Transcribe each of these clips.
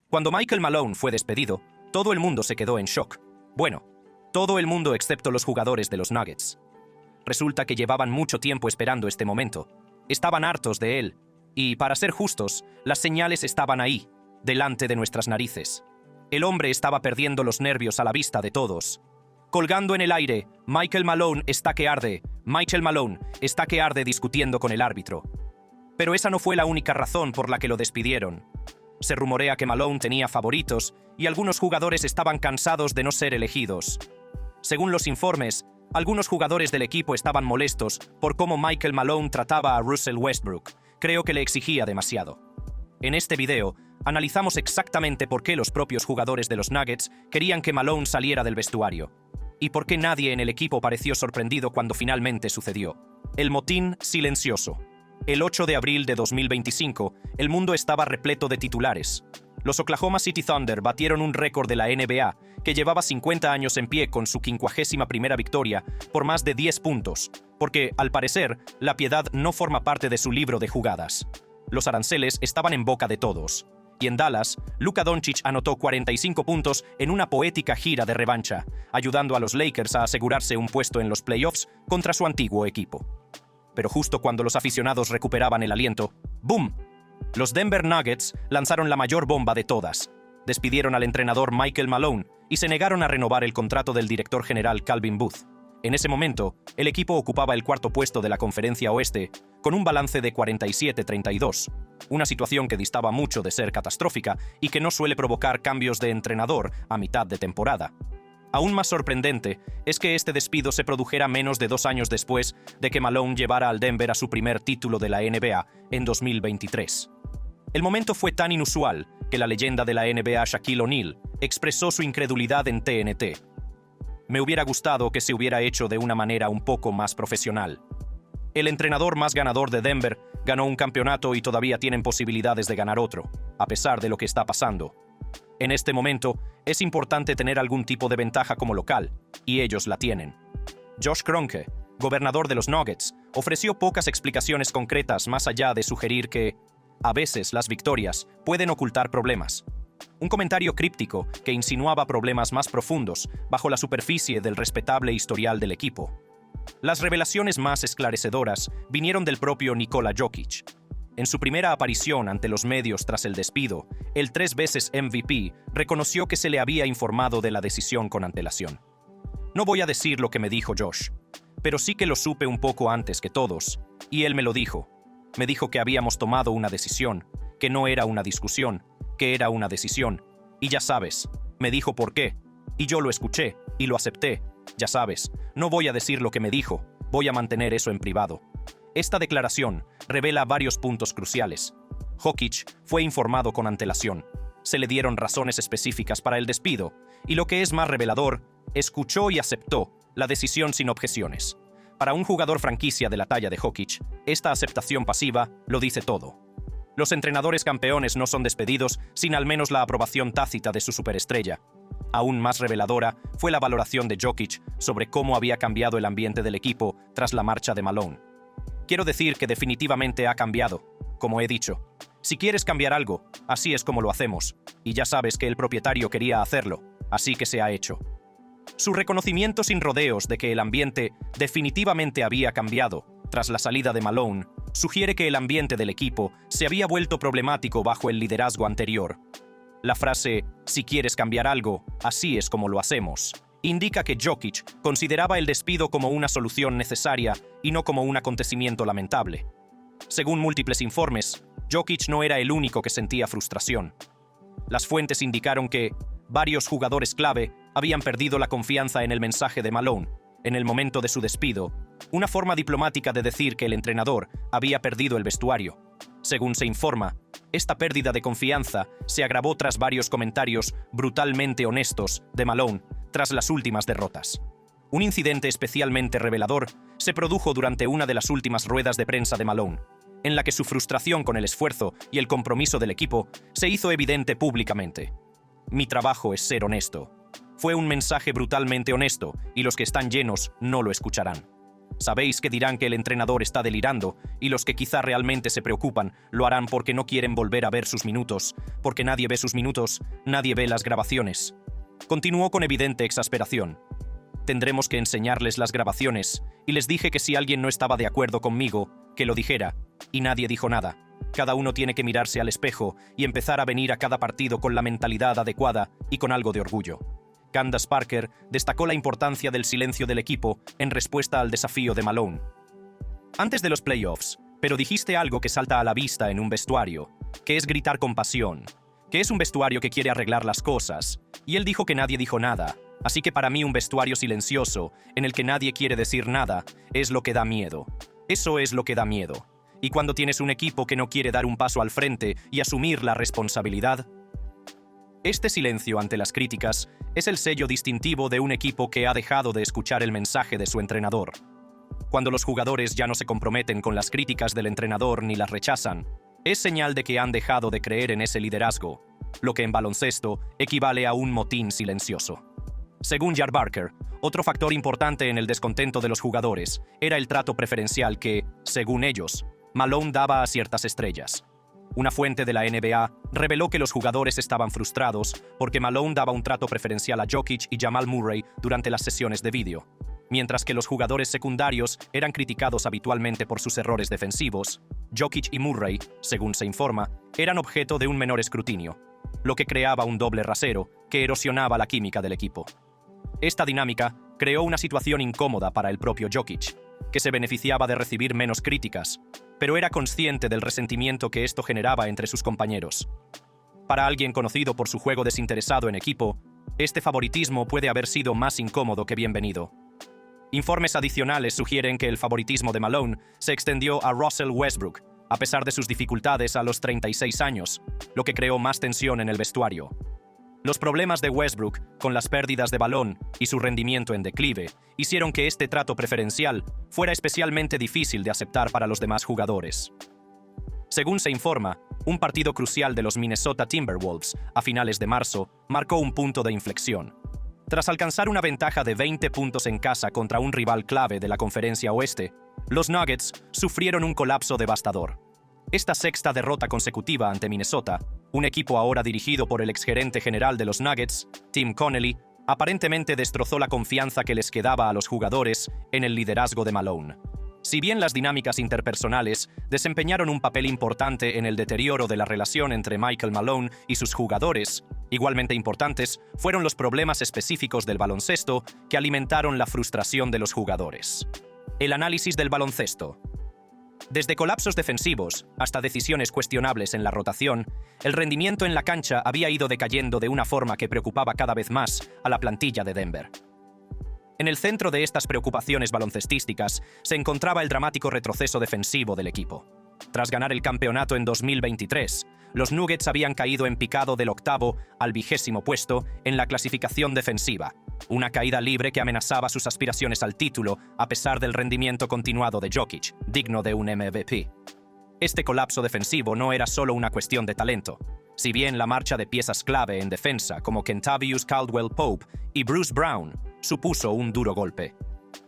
Cuando Michael Malone fue despedido, todo el mundo se quedó en shock. Bueno, todo el mundo excepto los jugadores de los Nuggets. Resulta que llevaban mucho tiempo esperando este momento. Estaban hartos de él. Y, para ser justos, las señales estaban ahí, delante de nuestras narices. El hombre estaba perdiendo los nervios a la vista de todos. Colgando en el aire, Michael Malone está que arde. Michael Malone está que arde discutiendo con el árbitro. Pero esa no fue la única razón por la que lo despidieron. Se rumorea que Malone tenía favoritos y algunos jugadores estaban cansados de no ser elegidos. Según los informes, algunos jugadores del equipo estaban molestos por cómo Michael Malone trataba a Russell Westbrook. Creo que le exigía demasiado. En este video, analizamos exactamente por qué los propios jugadores de los Nuggets querían que Malone saliera del vestuario. Y por qué nadie en el equipo pareció sorprendido cuando finalmente sucedió. El motín silencioso. El 8 de abril de 2025, el mundo estaba repleto de titulares. Los Oklahoma City Thunder batieron un récord de la NBA que llevaba 50 años en pie con su 51ª victoria por más de 10 puntos, porque, al parecer, la piedad no forma parte de su libro de jugadas. Los aranceles estaban en boca de todos. Y en Dallas, Luka Doncic anotó 45 puntos en una poética gira de revancha, ayudando a los Lakers a asegurarse un puesto en los playoffs contra su antiguo equipo. Pero justo cuando los aficionados recuperaban el aliento, ¡boom! Los Denver Nuggets lanzaron la mayor bomba de todas. Despidieron al entrenador Michael Malone y se negaron a renovar el contrato del director general Calvin Booth. En ese momento, el equipo ocupaba el cuarto puesto de la Conferencia Oeste, con un balance de 47-32, una situación que distaba mucho de ser catastrófica y que no suele provocar cambios de entrenador a mitad de temporada. Aún más sorprendente es que este despido se produjera menos de 2 años después de que Malone llevara al Denver a su primer título de la NBA en 2023. El momento fue tan inusual que la leyenda de la NBA Shaquille O'Neal expresó su incredulidad en TNT. Me hubiera gustado que se hubiera hecho de una manera un poco más profesional. El entrenador más ganador de Denver ganó un campeonato y todavía tienen posibilidades de ganar otro, a pesar de lo que está pasando. En este momento, es importante tener algún tipo de ventaja como local, y ellos la tienen. Josh Kroenke, gobernador de los Nuggets, ofreció pocas explicaciones concretas más allá de sugerir que, a veces, las victorias pueden ocultar problemas. Un comentario críptico que insinuaba problemas más profundos bajo la superficie del respetable historial del equipo. Las revelaciones más esclarecedoras vinieron del propio Nikola Jokic. En su primera aparición ante los medios tras el despido, el 3 veces MVP reconoció que se le había informado de la decisión con antelación. No voy a decir lo que me dijo Josh, pero sí que lo supe un poco antes que todos, y él me lo dijo. Me dijo que habíamos tomado una decisión, que no era una discusión, que era una decisión. Y ya sabes, me dijo por qué, y yo lo escuché, y lo acepté. Ya sabes, no voy a decir lo que me dijo, voy a mantener eso en privado. Esta declaración revela varios puntos cruciales. Jokic fue informado con antelación. Se le dieron razones específicas para el despido, y lo que es más revelador, escuchó y aceptó la decisión sin objeciones. Para un jugador franquicia de la talla de Jokic, esta aceptación pasiva lo dice todo. Los entrenadores campeones no son despedidos sin al menos la aprobación tácita de su superestrella. Aún más reveladora fue la valoración de Jokic sobre cómo había cambiado el ambiente del equipo tras la marcha de Malone. Quiero decir que definitivamente ha cambiado, como he dicho. Si quieres cambiar algo, así es como lo hacemos, y ya sabes que el propietario quería hacerlo, así que se ha hecho. Su reconocimiento sin rodeos de que el ambiente definitivamente había cambiado tras la salida de Malone sugiere que el ambiente del equipo se había vuelto problemático bajo el liderazgo anterior. La frase, si quieres cambiar algo, así es como lo hacemos, indica que Jokic consideraba el despido como una solución necesaria y no como un acontecimiento lamentable. Según múltiples informes, Jokic no era el único que sentía frustración. Las fuentes indicaron que varios jugadores clave habían perdido la confianza en el mensaje de Malone en el momento de su despido, una forma diplomática de decir que el entrenador había perdido el vestuario. Según se informa, esta pérdida de confianza se agravó tras varios comentarios brutalmente honestos de Malone tras las últimas derrotas. Un incidente especialmente revelador se produjo durante una de las últimas ruedas de prensa de Malone, en la que su frustración con el esfuerzo y el compromiso del equipo se hizo evidente públicamente. Mi trabajo es ser honesto. Fue un mensaje brutalmente honesto y los que están llenos no lo escucharán. Sabéis que dirán que el entrenador está delirando, y los que quizá realmente se preocupan lo harán porque no quieren volver a ver sus minutos, porque nadie ve sus minutos, nadie ve las grabaciones. Continuó con evidente exasperación. Tendremos que enseñarles las grabaciones, y les dije que si alguien no estaba de acuerdo conmigo, que lo dijera, y nadie dijo nada. Cada uno tiene que mirarse al espejo y empezar a venir a cada partido con la mentalidad adecuada y con algo de orgullo. Candace Parker destacó la importancia del silencio del equipo en respuesta al desafío de Malone. Antes de los playoffs, pero dijiste algo que salta a la vista en un vestuario, que es gritar con pasión, que es un vestuario que quiere arreglar las cosas, y él dijo que nadie dijo nada, así que para mí un vestuario silencioso, en el que nadie quiere decir nada, es lo que da miedo. Eso es lo que da miedo. Y cuando tienes un equipo que no quiere dar un paso al frente y asumir la responsabilidad, este silencio ante las críticas es el sello distintivo de un equipo que ha dejado de escuchar el mensaje de su entrenador. Cuando los jugadores ya no se comprometen con las críticas del entrenador ni las rechazan, es señal de que han dejado de creer en ese liderazgo, lo que en baloncesto equivale a un motín silencioso. Según Jar Barker, otro factor importante en el descontento de los jugadores era el trato preferencial que, según ellos, Malone daba a ciertas estrellas. Una fuente de la NBA reveló que los jugadores estaban frustrados porque Malone daba un trato preferencial a Jokic y Jamal Murray durante las sesiones de vídeo, mientras que los jugadores secundarios eran criticados habitualmente por sus errores defensivos. Jokic y Murray, según se informa, eran objeto de un menor escrutinio, lo que creaba un doble rasero que erosionaba la química del equipo. Esta dinámica creó una situación incómoda para el propio Jokic, que se beneficiaba de recibir menos críticas, pero era consciente del resentimiento que esto generaba entre sus compañeros. Para alguien conocido por su juego desinteresado en equipo, este favoritismo puede haber sido más incómodo que bienvenido. Informes adicionales sugieren que el favoritismo de Malone se extendió a Russell Westbrook, a pesar de sus dificultades a los 36 años, lo que creó más tensión en el vestuario. Los problemas de Westbrook, con las pérdidas de balón y su rendimiento en declive, hicieron que este trato preferencial fuera especialmente difícil de aceptar para los demás jugadores. Según se informa, un partido crucial de los Minnesota Timberwolves a finales de marzo marcó un punto de inflexión. Tras alcanzar una ventaja de 20 puntos en casa contra un rival clave de la Conferencia Oeste, los Nuggets sufrieron un colapso devastador. Esta sexta derrota consecutiva ante Minnesota, un equipo ahora dirigido por el exgerente general de los Nuggets, Tim Connelly, aparentemente destrozó la confianza que les quedaba a los jugadores en el liderazgo de Malone. Si bien las dinámicas interpersonales desempeñaron un papel importante en el deterioro de la relación entre Michael Malone y sus jugadores, igualmente importantes fueron los problemas específicos del baloncesto que alimentaron la frustración de los jugadores. El análisis del baloncesto. Desde colapsos defensivos hasta decisiones cuestionables en la rotación, el rendimiento en la cancha había ido decayendo de una forma que preocupaba cada vez más a la plantilla de Denver. En el centro de estas preocupaciones baloncestísticas se encontraba el dramático retroceso defensivo del equipo. Tras ganar el campeonato en 2023, los Nuggets habían caído en picado del 8º al 20º puesto en la clasificación defensiva, una caída libre que amenazaba sus aspiraciones al título a pesar del rendimiento continuado de Jokic, digno de un MVP. Este colapso defensivo no era solo una cuestión de talento. Si bien la marcha de piezas clave en defensa como Kentavious Caldwell-Pope y Bruce Brown supuso un duro golpe.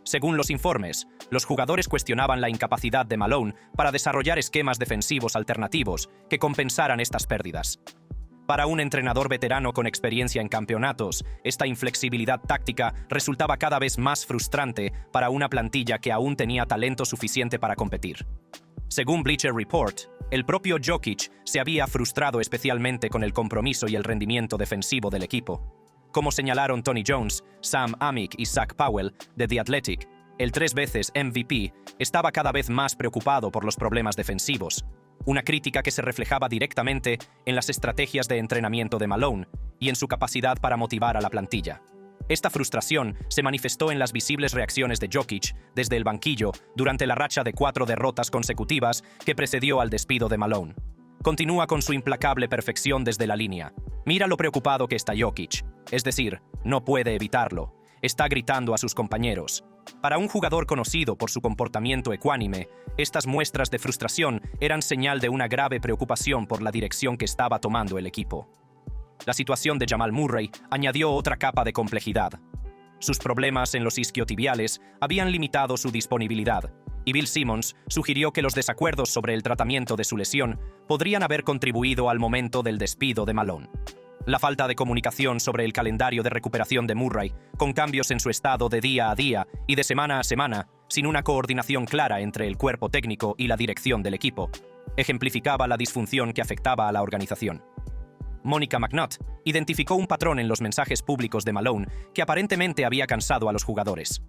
Según los informes, los jugadores cuestionaban la incapacidad de Malone para desarrollar esquemas defensivos alternativos que compensaran estas pérdidas. Para un entrenador veterano con experiencia en campeonatos, esta inflexibilidad táctica resultaba cada vez más frustrante para una plantilla que aún tenía talento suficiente para competir. Según Bleacher Report, el propio Jokic se había frustrado especialmente con el compromiso y el rendimiento defensivo del equipo. Como señalaron Tony Jones, Sam Amick y Zach Powell de The Athletic, el 3 veces MVP estaba cada vez más preocupado por los problemas defensivos, una crítica que se reflejaba directamente en las estrategias de entrenamiento de Malone y en su capacidad para motivar a la plantilla. Esta frustración se manifestó en las visibles reacciones de Jokic desde el banquillo durante la racha de 4 derrotas consecutivas que precedió al despido de Malone. Continúa con su implacable perfección desde la línea. Mira lo preocupado que está Jokic. Es decir, no puede evitarlo. Está gritando a sus compañeros. Para un jugador conocido por su comportamiento ecuánime, estas muestras de frustración eran señal de una grave preocupación por la dirección que estaba tomando el equipo. La situación de Jamal Murray añadió otra capa de complejidad. Sus problemas en los isquiotibiales habían limitado su disponibilidad, y Bill Simmons sugirió que los desacuerdos sobre el tratamiento de su lesión podrían haber contribuido al momento del despido de Malone. La falta de comunicación sobre el calendario de recuperación de Murray, con cambios en su estado de día a día y de semana a semana, sin una coordinación clara entre el cuerpo técnico y la dirección del equipo, ejemplificaba la disfunción que afectaba a la organización. Monica McNutt identificó un patrón en los mensajes públicos de Malone que aparentemente había cansado a los jugadores.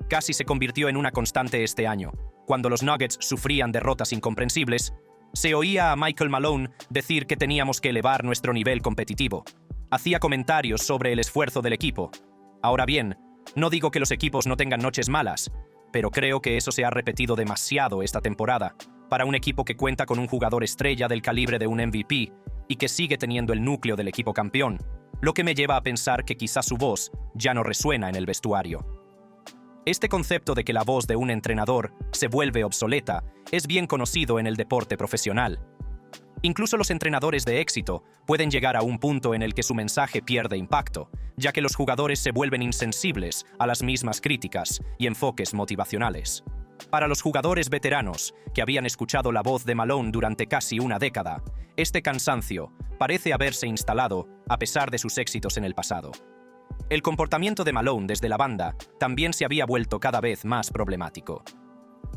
Casi se convirtió en una constante este año. Cuando los Nuggets sufrían derrotas incomprensibles, se oía a Michael Malone decir que teníamos que elevar nuestro nivel competitivo. Hacía comentarios sobre el esfuerzo del equipo. Ahora bien, no digo que los equipos no tengan noches malas, pero creo que eso se ha repetido demasiado esta temporada para un equipo que cuenta con un jugador estrella del calibre de un MVP y que sigue teniendo el núcleo del equipo campeón, lo que me lleva a pensar que quizás su voz ya no resuena en el vestuario. Este concepto de que la voz de un entrenador se vuelve obsoleta es bien conocido en el deporte profesional. Incluso los entrenadores de éxito pueden llegar a un punto en el que su mensaje pierde impacto, ya que los jugadores se vuelven insensibles a las mismas críticas y enfoques motivacionales. Para los jugadores veteranos, que habían escuchado la voz de Malone durante casi una década, este cansancio parece haberse instalado a pesar de sus éxitos en el pasado. El comportamiento de Malone desde la banda también se había vuelto cada vez más problemático.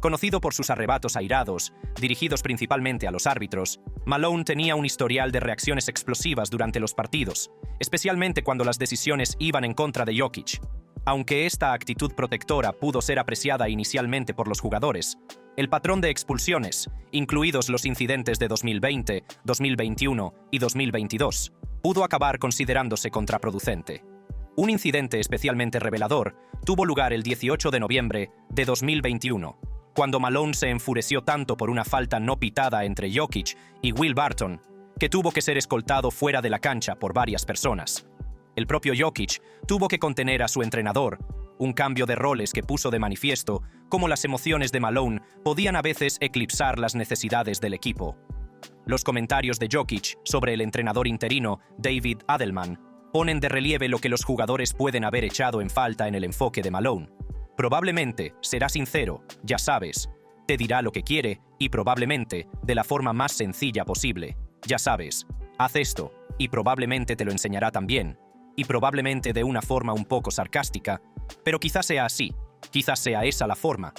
Conocido por sus arrebatos airados, dirigidos principalmente a los árbitros, Malone tenía un historial de reacciones explosivas durante los partidos, especialmente cuando las decisiones iban en contra de Jokic. Aunque esta actitud protectora pudo ser apreciada inicialmente por los jugadores, el patrón de expulsiones, incluidos los incidentes de 2020, 2021 y 2022, pudo acabar considerándose contraproducente. Un incidente especialmente revelador tuvo lugar el 18 de noviembre de 2021, cuando Malone se enfureció tanto por una falta no pitada entre Jokic y Will Barton, que tuvo que ser escoltado fuera de la cancha por varias personas. El propio Jokic tuvo que contener a su entrenador, un cambio de roles que puso de manifiesto cómo las emociones de Malone podían a veces eclipsar las necesidades del equipo. Los comentarios de Jokic sobre el entrenador interino David Adelman ponen de relieve lo que los jugadores pueden haber echado en falta en el enfoque de Malone. Probablemente será sincero, ya sabes, te dirá lo que quiere y probablemente de la forma más sencilla posible. Ya sabes, haz esto y probablemente te lo enseñará también, y probablemente de una forma un poco sarcástica, pero quizás sea así, quizás sea esa la forma.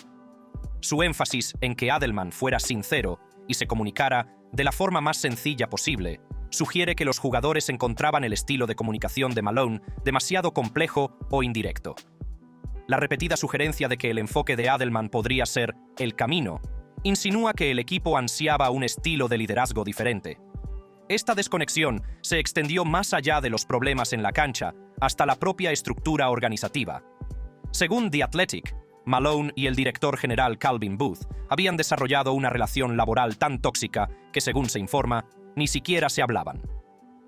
Su énfasis en que Adelman fuera sincero y se comunicara de la forma más sencilla posible sugiere que los jugadores encontraban el estilo de comunicación de Malone demasiado complejo o indirecto. La repetida sugerencia de que el enfoque de Adelman podría ser el camino insinúa que el equipo ansiaba un estilo de liderazgo diferente. Esta desconexión se extendió más allá de los problemas en la cancha hasta la propia estructura organizativa. Según The Athletic, Malone y el director general Calvin Booth habían desarrollado una relación laboral tan tóxica que, según se informa, ni siquiera se hablaban.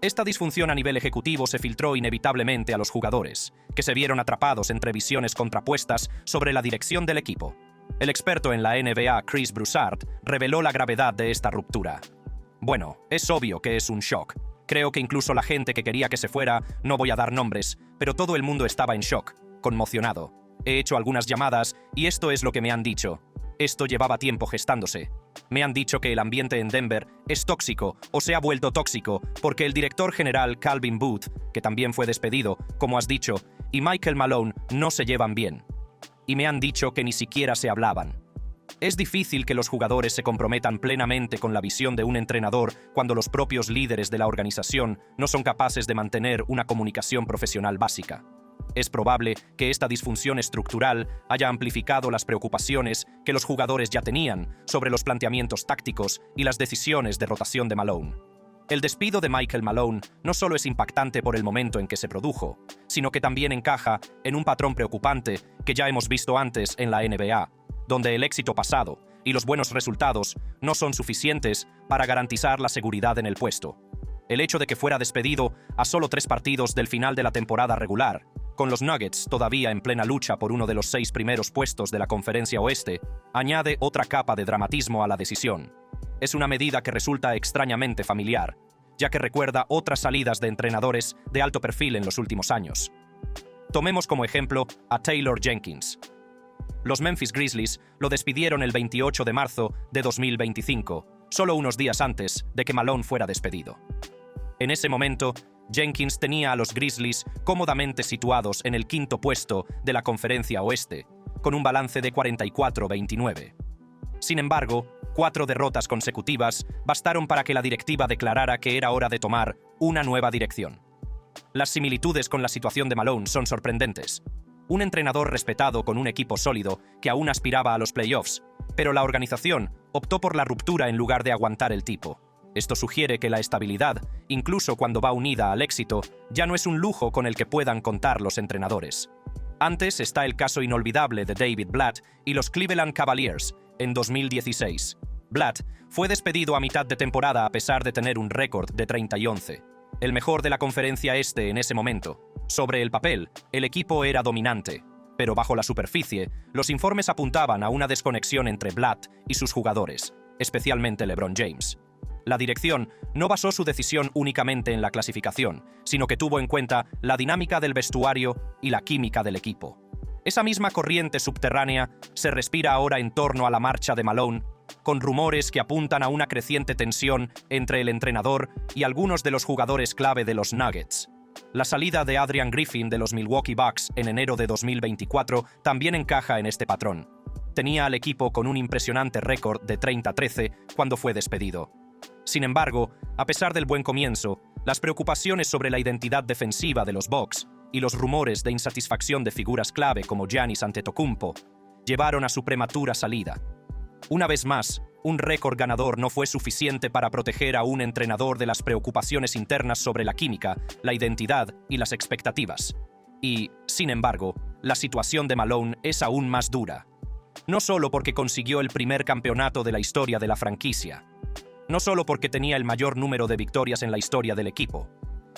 Esta disfunción a nivel ejecutivo se filtró inevitablemente a los jugadores, que se vieron atrapados entre visiones contrapuestas sobre la dirección del equipo. El experto en la NBA, Chris Broussard, reveló la gravedad de esta ruptura. Bueno, es obvio que es un shock. Creo que incluso la gente que quería que se fuera, no voy a dar nombres, pero todo el mundo estaba en shock, conmocionado. He hecho algunas llamadas y esto es lo que me han dicho. Esto llevaba tiempo gestándose. Me han dicho que el ambiente en Denver es tóxico o se ha vuelto tóxico porque el director general Calvin Booth, que también fue despedido, como has dicho, y Michael Malone no se llevan bien. Y me han dicho que ni siquiera se hablaban. Es difícil que los jugadores se comprometan plenamente con la visión de un entrenador cuando los propios líderes de la organización no son capaces de mantener una comunicación profesional básica. Es probable que esta disfunción estructural haya amplificado las preocupaciones que los jugadores ya tenían sobre los planteamientos tácticos y las decisiones de rotación de Malone. El despido de Michael Malone no solo es impactante por el momento en que se produjo, sino que también encaja en un patrón preocupante que ya hemos visto antes en la NBA, donde el éxito pasado y los buenos resultados no son suficientes para garantizar la seguridad en el puesto. El hecho de que fuera despedido a solo 3 partidos del final de la temporada regular, con los Nuggets todavía en plena lucha por uno de los 6 primeros puestos de la Conferencia Oeste, añade otra capa de dramatismo a la decisión. Es una medida que resulta extrañamente familiar, ya que recuerda otras salidas de entrenadores de alto perfil en los últimos años. Tomemos como ejemplo a Taylor Jenkins. Los Memphis Grizzlies lo despidieron el 28 de marzo de 2025, solo unos días antes de que Malone fuera despedido. En ese momento, Jenkins tenía a los Grizzlies cómodamente situados en el quinto puesto de la Conferencia Oeste, con un balance de 44-29. Sin embargo, 4 derrotas consecutivas bastaron para que la directiva declarara que era hora de tomar una nueva dirección. Las similitudes con la situación de Malone son sorprendentes. Un entrenador respetado con un equipo sólido que aún aspiraba a los playoffs, pero la organización optó por la ruptura en lugar de aguantar el tipo. Esto sugiere que la estabilidad, incluso cuando va unida al éxito, ya no es un lujo con el que puedan contar los entrenadores. Antes está el caso inolvidable de David Blatt y los Cleveland Cavaliers en 2016. Blatt fue despedido a mitad de temporada a pesar de tener un récord de 30-11, el mejor de la Conferencia Este en ese momento. Sobre el papel, el equipo era dominante, pero bajo la superficie, los informes apuntaban a una desconexión entre Blatt y sus jugadores, especialmente LeBron James. La dirección no basó su decisión únicamente en la clasificación, sino que tuvo en cuenta la dinámica del vestuario y la química del equipo. Esa misma corriente subterránea se respira ahora en torno a la marcha de Malone, con rumores que apuntan a una creciente tensión entre el entrenador y algunos de los jugadores clave de los Nuggets. La salida de Adrian Griffin de los Milwaukee Bucks en enero de 2024 también encaja en este patrón. Tenía al equipo con un impresionante récord de 30-13 cuando fue despedido. Sin embargo, a pesar del buen comienzo, las preocupaciones sobre la identidad defensiva de los Bucks y los rumores de insatisfacción de figuras clave como Giannis Antetokounmpo llevaron a su prematura salida. Una vez más, un récord ganador no fue suficiente para proteger a un entrenador de las preocupaciones internas sobre la química, la identidad y las expectativas. Y, sin embargo, la situación de Malone es aún más dura. No solo porque consiguió el primer campeonato de la historia de la franquicia, no solo porque tenía el mayor número de victorias en la historia del equipo,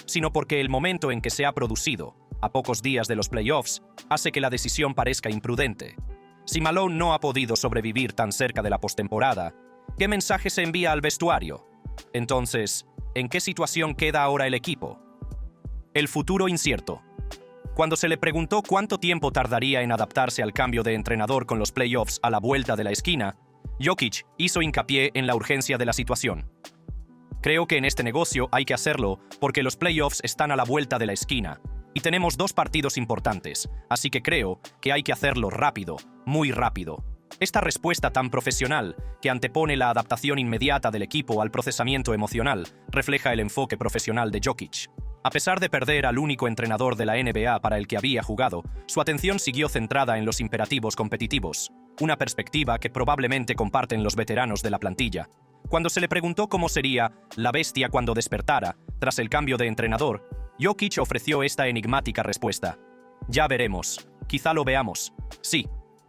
sino porque el momento en que se ha producido, a pocos días de los playoffs, hace que la decisión parezca imprudente. Si Malone no ha podido sobrevivir tan cerca de la postemporada, ¿qué mensaje se envía al vestuario? Entonces, ¿en qué situación queda ahora el equipo? El futuro incierto. Cuando se le preguntó cuánto tiempo tardaría en adaptarse al cambio de entrenador con los playoffs a la vuelta de la esquina, Jokic hizo hincapié en la urgencia de la situación. Creo que en este negocio hay que hacerlo porque los playoffs están a la vuelta de la esquina y tenemos 2 partidos importantes, así que creo que hay que hacerlo rápido, muy rápido. Esta respuesta tan profesional, que antepone la adaptación inmediata del equipo al procesamiento emocional, refleja el enfoque profesional de Jokic. A pesar de perder al único entrenador de la NBA para el que había jugado, su atención siguió centrada en los imperativos competitivos, una perspectiva que probablemente comparten los veteranos de la plantilla. Cuando se le preguntó cómo sería la bestia cuando despertara, tras el cambio de entrenador, Jokic ofreció esta enigmática respuesta. Ya veremos. Quizá lo veamos. Sí,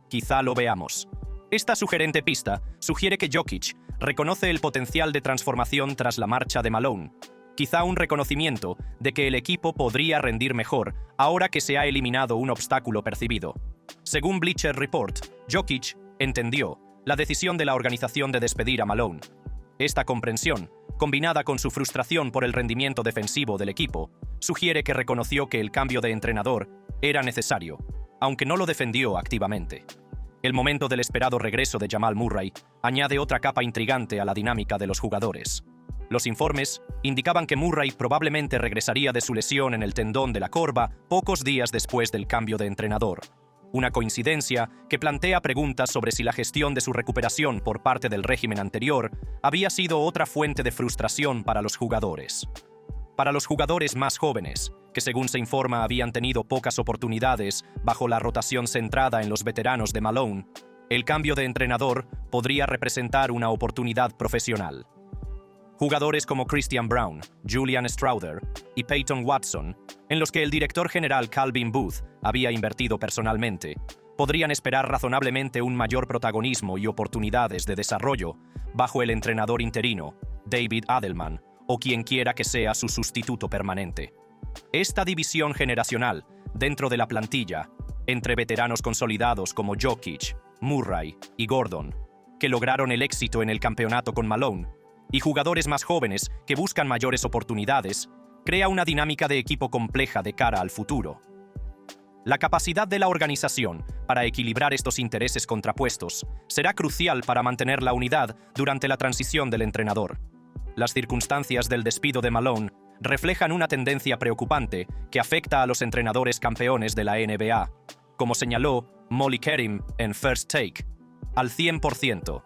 quizá lo veamos. Esta sugerente pista sugiere que Jokic reconoce el potencial de transformación tras la marcha de Malone. Quizá un reconocimiento de que el equipo podría rendir mejor ahora que se ha eliminado un obstáculo percibido. Según Bleacher Report, Jokic entendió la decisión de la organización de despedir a Malone. Esta comprensión, combinada con su frustración por el rendimiento defensivo del equipo, sugiere que reconoció que el cambio de entrenador era necesario, aunque no lo defendió activamente. El momento del esperado regreso de Jamal Murray añade otra capa intrigante a la dinámica de los jugadores. Los informes indicaban que Murray probablemente regresaría de su lesión en el tendón de la corva pocos días después del cambio de entrenador. Una coincidencia que plantea preguntas sobre si la gestión de su recuperación por parte del régimen anterior había sido otra fuente de frustración para los jugadores. Para los jugadores más jóvenes, que según se informa habían tenido pocas oportunidades bajo la rotación centrada en los veteranos de Malone, el cambio de entrenador podría representar una oportunidad profesional. Jugadores como Christian Braun, Julian Strawther y Peyton Watson, en los que el director general Calvin Booth había invertido personalmente, podrían esperar razonablemente un mayor protagonismo y oportunidades de desarrollo bajo el entrenador interino, David Adelman, o quien quiera que sea su sustituto permanente. Esta división generacional dentro de la plantilla, entre veteranos consolidados como Jokic, Murray y Gordon, que lograron el éxito en el campeonato con Malone, y jugadores más jóvenes que buscan mayores oportunidades, crea una dinámica de equipo compleja de cara al futuro. La capacidad de la organización para equilibrar estos intereses contrapuestos será crucial para mantener la unidad durante la transición del entrenador. Las circunstancias del despido de Malone reflejan una tendencia preocupante que afecta a los entrenadores campeones de la NBA, como señaló Molly Kerim en First Take, al 100%.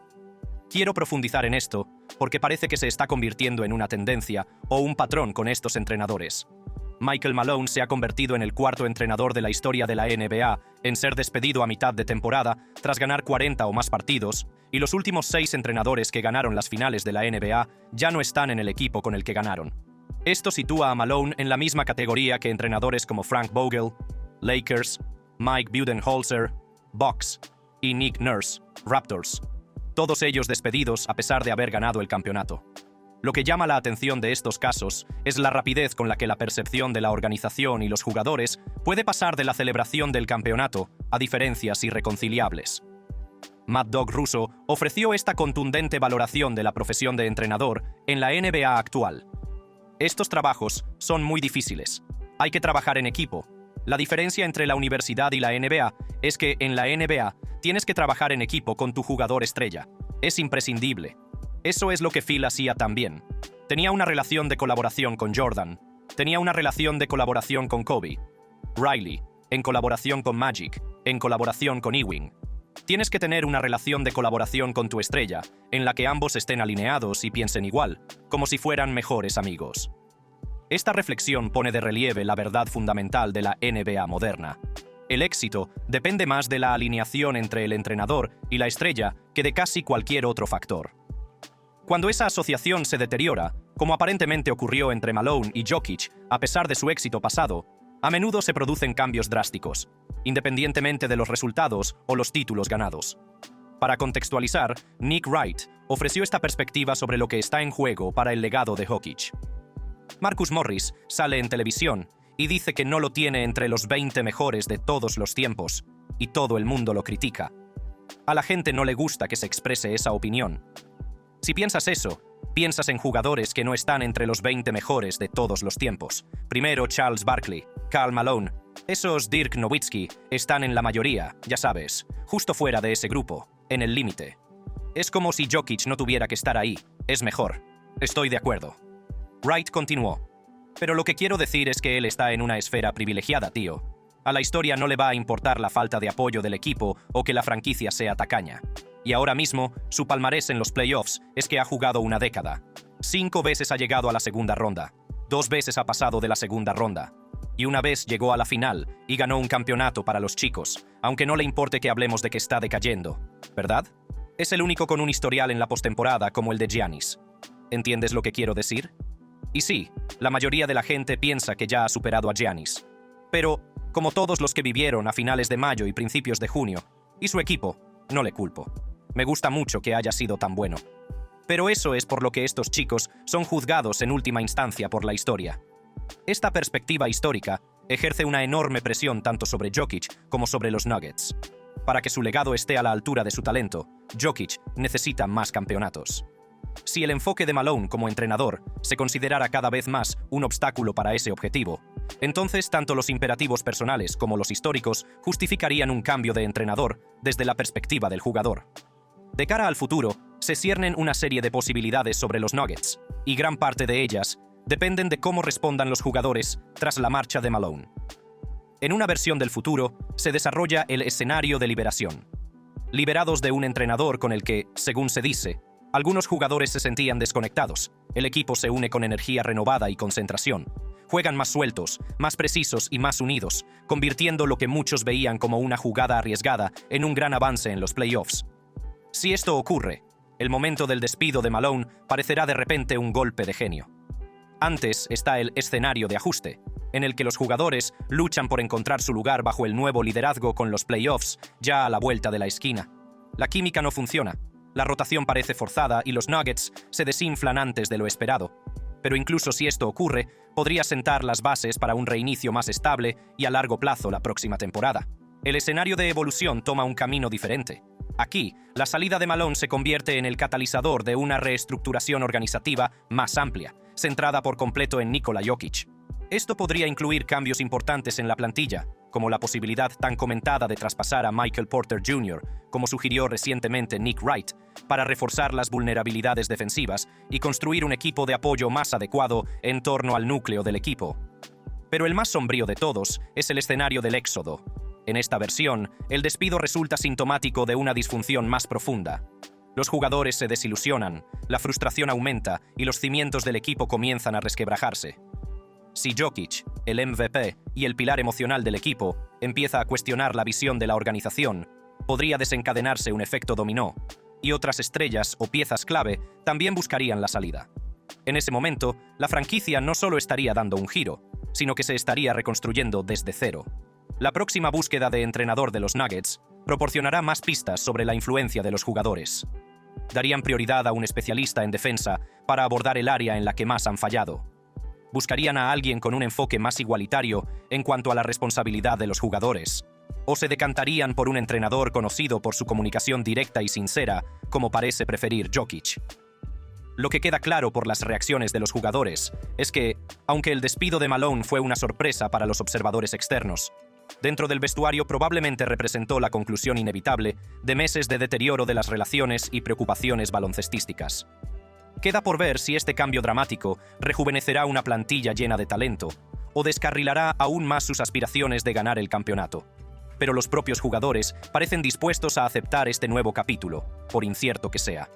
Quiero profundizar en esto porque parece que se está convirtiendo en una tendencia o un patrón con estos entrenadores. Michael Malone se ha convertido en el cuarto entrenador de la historia de la NBA en ser despedido a mitad de temporada tras ganar 40 o más partidos, y los últimos 6 entrenadores que ganaron las finales de la NBA ya no están en el equipo con el que ganaron. Esto sitúa a Malone en la misma categoría que entrenadores como Frank Vogel, Lakers, Mike Budenholzer, Bucks y Nick Nurse, Raptors. Todos ellos despedidos a pesar de haber ganado el campeonato. Lo que llama la atención de estos casos es la rapidez con la que la percepción de la organización y los jugadores puede pasar de la celebración del campeonato a diferencias irreconciliables. Mad Dog Russo ofreció esta contundente valoración de la profesión de entrenador en la NBA actual. Estos trabajos son muy difíciles. Hay que trabajar en equipo. La diferencia entre la universidad y la NBA es que en la NBA tienes que trabajar en equipo con tu jugador estrella. Es imprescindible. Eso es lo que Phil hacía también. Tenía una relación de colaboración con Jordan. Tenía una relación de colaboración con Kobe. Riley, en colaboración con Magic, en colaboración con Ewing. Tienes que tener una relación de colaboración con tu estrella, en la que ambos estén alineados y piensen igual, como si fueran mejores amigos. Esta reflexión pone de relieve la verdad fundamental de la NBA moderna. El éxito depende más de la alineación entre el entrenador y la estrella que de casi cualquier otro factor. Cuando esa asociación se deteriora, como aparentemente ocurrió entre Malone y Jokic, a pesar de su éxito pasado, a menudo se producen cambios drásticos, independientemente de los resultados o los títulos ganados. Para contextualizar, Nick Wright ofreció esta perspectiva sobre lo que está en juego para el legado de Jokic. Marcus Morris sale en televisión y dice que no lo tiene entre los 20 mejores de todos los tiempos, y todo el mundo lo critica. A la gente no le gusta que se exprese esa opinión. Si piensas eso, piensas en jugadores que no están entre los 20 mejores de todos los tiempos. Primero Charles Barkley, Karl Malone. Esos Dirk Nowitzki están en la mayoría, ya sabes, justo fuera de ese grupo, en el límite. Es como si Jokic no tuviera que estar ahí. Es mejor. Estoy de acuerdo. Wright continuó. Pero lo que quiero decir es que él está en una esfera privilegiada, tío. A la historia no le va a importar la falta de apoyo del equipo o que la franquicia sea tacaña. Y ahora mismo, su palmarés en los playoffs es que ha jugado una década. 5 veces ha llegado a la segunda ronda. 2 veces ha pasado de la segunda ronda. Y una vez llegó a la final y ganó un campeonato para los chicos, aunque no le importe que hablemos de que está decayendo, ¿verdad? Es el único con un historial en la postemporada como el de Giannis. ¿Entiendes lo que quiero decir? Y sí, la mayoría de la gente piensa que ya ha superado a Giannis. Pero, como todos los que vivieron a finales de mayo y principios de junio, y su equipo, no le culpo. Me gusta mucho que haya sido tan bueno. Pero eso es por lo que estos chicos son juzgados en última instancia por la historia. Esta perspectiva histórica ejerce una enorme presión tanto sobre Jokic como sobre los Nuggets. Para que su legado esté a la altura de su talento, Jokic necesita más campeonatos. Si el enfoque de Malone como entrenador se considerara cada vez más un obstáculo para ese objetivo, entonces tanto los imperativos personales como los históricos justificarían un cambio de entrenador desde la perspectiva del jugador. De cara al futuro, se ciernen una serie de posibilidades sobre los Nuggets, y gran parte de ellas dependen de cómo respondan los jugadores tras la marcha de Malone. En una versión del futuro, se desarrolla el escenario de liberación. Liberados de un entrenador con el que, según se dice, algunos jugadores se sentían desconectados, el equipo se une con energía renovada y concentración. Juegan más sueltos, más precisos y más unidos, convirtiendo lo que muchos veían como una jugada arriesgada en un gran avance en los playoffs. Si esto ocurre, el momento del despido de Malone parecerá de repente un golpe de genio. Antes está el escenario de ajuste, en el que los jugadores luchan por encontrar su lugar bajo el nuevo liderazgo con los playoffs ya a la vuelta de la esquina. La química no funciona, la rotación parece forzada y los Nuggets se desinflan antes de lo esperado. Pero incluso si esto ocurre, podría sentar las bases para un reinicio más estable y a largo plazo la próxima temporada. El escenario de evolución toma un camino diferente. Aquí, la salida de Malone se convierte en el catalizador de una reestructuración organizativa más amplia, centrada por completo en Nikola Jokic. Esto podría incluir cambios importantes en la plantilla, como la posibilidad tan comentada de traspasar a Michael Porter Jr., como sugirió recientemente Nick Wright, para reforzar las vulnerabilidades defensivas y construir un equipo de apoyo más adecuado en torno al núcleo del equipo. Pero el más sombrío de todos es el escenario del éxodo. En esta versión, el despido resulta sintomático de una disfunción más profunda. Los jugadores se desilusionan, la frustración aumenta y los cimientos del equipo comienzan a resquebrajarse. Si Jokic, el MVP y el pilar emocional del equipo, empieza a cuestionar la visión de la organización, podría desencadenarse un efecto dominó, y otras estrellas o piezas clave también buscarían la salida. En ese momento, la franquicia no solo estaría dando un giro, sino que se estaría reconstruyendo desde cero. La próxima búsqueda de entrenador de los Nuggets proporcionará más pistas sobre la influencia de los jugadores. Darían prioridad a un especialista en defensa para abordar el área en la que más han fallado. Buscarían a alguien con un enfoque más igualitario en cuanto a la responsabilidad de los jugadores, o se decantarían por un entrenador conocido por su comunicación directa y sincera, como parece preferir Jokic. Lo que queda claro por las reacciones de los jugadores es que, aunque el despido de Malone fue una sorpresa para los observadores externos, dentro del vestuario probablemente representó la conclusión inevitable de meses de deterioro de las relaciones y preocupaciones baloncestísticas. Queda por ver si este cambio dramático rejuvenecerá una plantilla llena de talento o descarrilará aún más sus aspiraciones de ganar el campeonato. Pero los propios jugadores parecen dispuestos a aceptar este nuevo capítulo, por incierto que sea.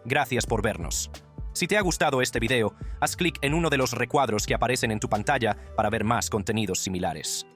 Gracias por vernos. Si te ha gustado este video, haz clic en uno de los recuadros que aparecen en tu pantalla para ver más contenidos similares.